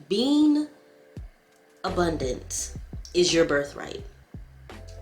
Being abundant is your birthright.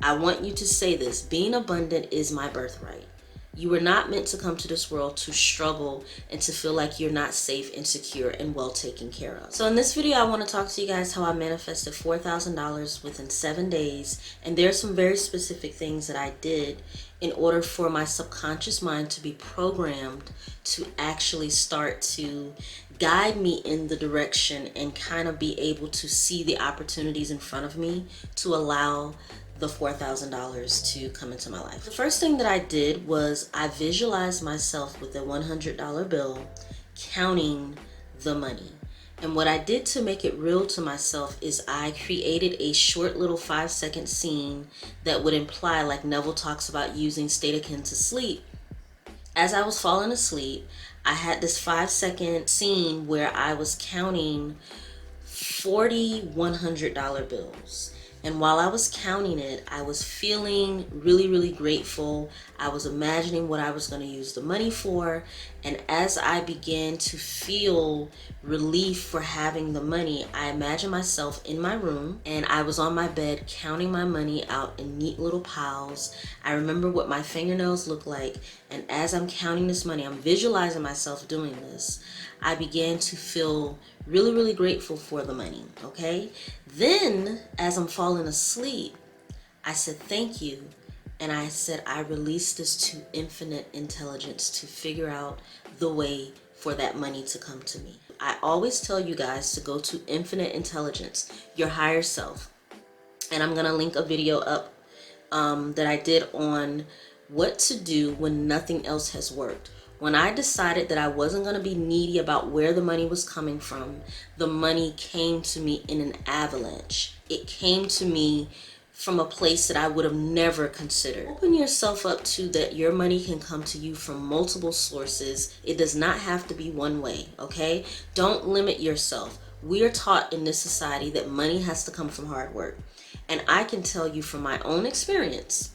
I want you to say this. Being abundant is my birthright. You were not meant to come to this world to struggle and to feel like you're not safe and secure and well taken care of. So in this video, I want to talk to you guys how I manifested $4,000 within 7 days. And there's some very specific things that I did in order for my subconscious mind to be programmed to actually start to guide me in the direction and kind of be able to see the opportunities in front of me to allow the $4,000 to come into my life. The first thing that I did was I visualized myself with a $100 bill counting the money. And what I did to make it real to myself is I created a short little 5-second scene that would imply, like Neville talks about using state akin to sleep. As I was falling asleep, I had this 5-second scene where I was counting 40 $100 bills. And while I was counting it, I was feeling really, really grateful. I was imagining what I was going to use the money for. And as I began to feel relief for having the money, I imagined myself in my room and I was on my bed counting my money out in neat little piles. I remember what my fingernails looked like. And as I'm counting this money, I'm visualizing myself doing this. I began to feel really, really grateful for the money, okay? Then, as I'm falling asleep, I said, thank you. And I said, I released this to infinite intelligence to figure out the way for that money to come to me. I always tell you guys to go to infinite intelligence, your higher self. And I'm gonna link a video up that I did on what to do when nothing else has worked. When I decided that I wasn't going to be needy about where the money was coming from, the money came to me in an avalanche. It came to me from a place that I would have never considered. Open yourself up to that your money can come to you from multiple sources. It does not have to be one way, okay? Don't limit yourself. We are taught in this society that money has to come from hard work. And I can tell you from my own experience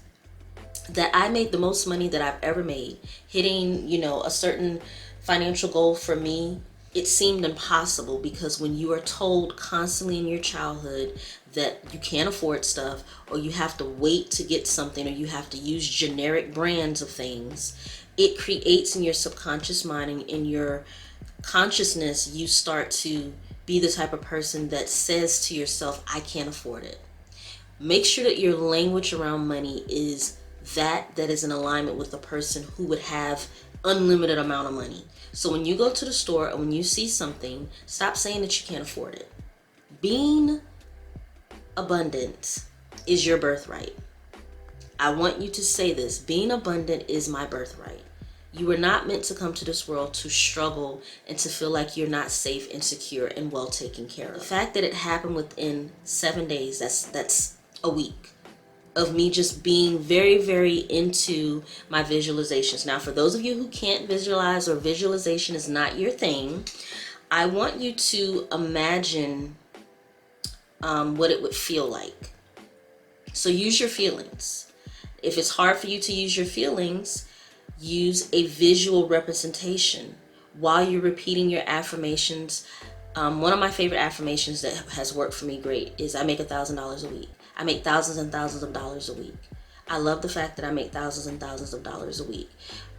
that I made the most money that I've ever made. Hitting, a certain financial goal for me, it seemed impossible because when you are told constantly in your childhood that you can't afford stuff, or you have to wait to get something, or you have to use generic brands of things, it creates in your subconscious mind and in your consciousness, you start to be the type of person that says to yourself, I can't afford it. Make sure that your language around money is that is in alignment with the person who would have unlimited amount of money. So when you go to the store and when you see something, stop saying that you can't afford it. Being abundant is your birthright. I want you to say this. Being abundant is my birthright. You were not meant to come to this world to struggle and to feel like you're not safe and secure and well taken care of. The fact that it happened within 7 days, that's a week of me just being very, very into my visualizations. Now, for those of you who can't visualize or visualization is not your thing, I want you to imagine what it would feel like. So use your feelings. If it's hard for you to use your feelings, use a visual representation while you're repeating your affirmations. One of my favorite affirmations that has worked for me great is I make $1,000 a week. I make thousands and thousands of dollars a week. I love the fact that I make thousands and thousands of dollars a week.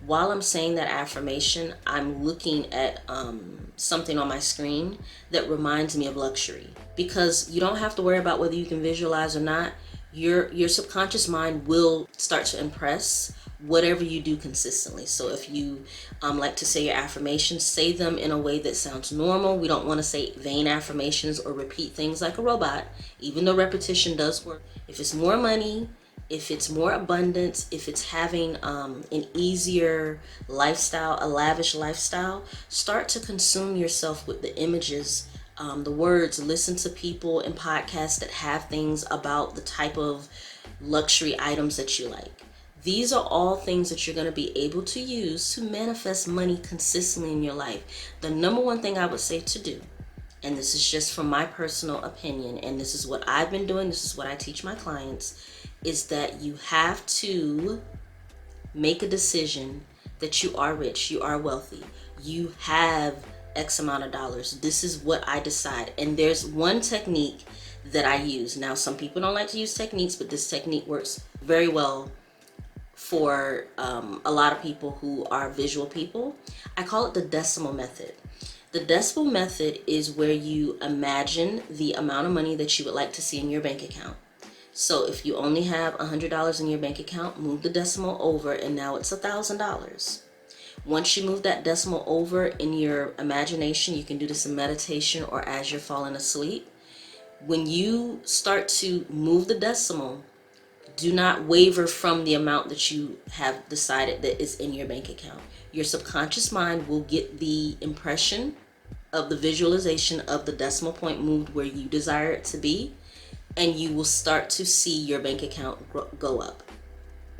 While I'm saying that affirmation, I'm looking at something on my screen that reminds me of luxury. Because you don't have to worry about whether you can visualize or not. Your subconscious mind will start to impress whatever you do consistently. So if you like to say your affirmations, say them in a way that sounds normal. We don't want to say vain affirmations or repeat things like a robot, even though repetition does work. If it's more money, if it's more abundance, if it's having an easier lifestyle, a lavish lifestyle, start to consume yourself with the images, the words. Listen to people in podcasts that have things about the type of luxury items that you like. These are all things that you're going to be able to use to manifest money consistently in your life. The number one thing I would say to do, and this is just from my personal opinion, and this is what I've been doing, this is what I teach my clients, is that you have to make a decision that you are rich, you are wealthy, you have X amount of dollars. This is what I decide. And there's one technique that I use. Now, some people don't like to use techniques, but this technique works very well for a lot of people who are visual people. I call it the decimal method. The decimal method is where you imagine the amount of money that you would like to see in your bank account. So if you only have $100 in your bank account, move the decimal over and now it's $1,000. Once you move that decimal over in your imagination, you can do this in meditation or as you're falling asleep. When you start to move the decimal, do not waver from the amount that you have decided that is in your bank account. Your subconscious mind will get the impression of the visualization of the decimal point moved where you desire it to be, and you will start to see your bank account go up.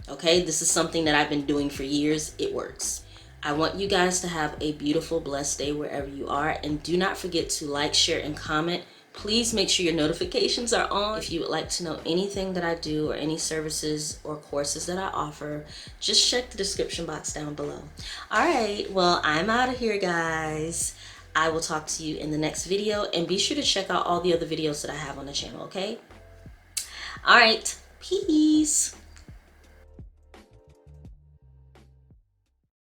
Okay, this is something that I've been doing for years. It works. I want you guys to have a beautiful, blessed day wherever you are, and do not forget to like, share, and comment. Please make sure your notifications are on. If you would like to know anything that I do or any services or courses that I offer, just check the description box down below. All right, well, I'm out of here, guys. I will talk to you in the next video, and be sure to check out all the other videos that I have on the channel, okay? All right, peace.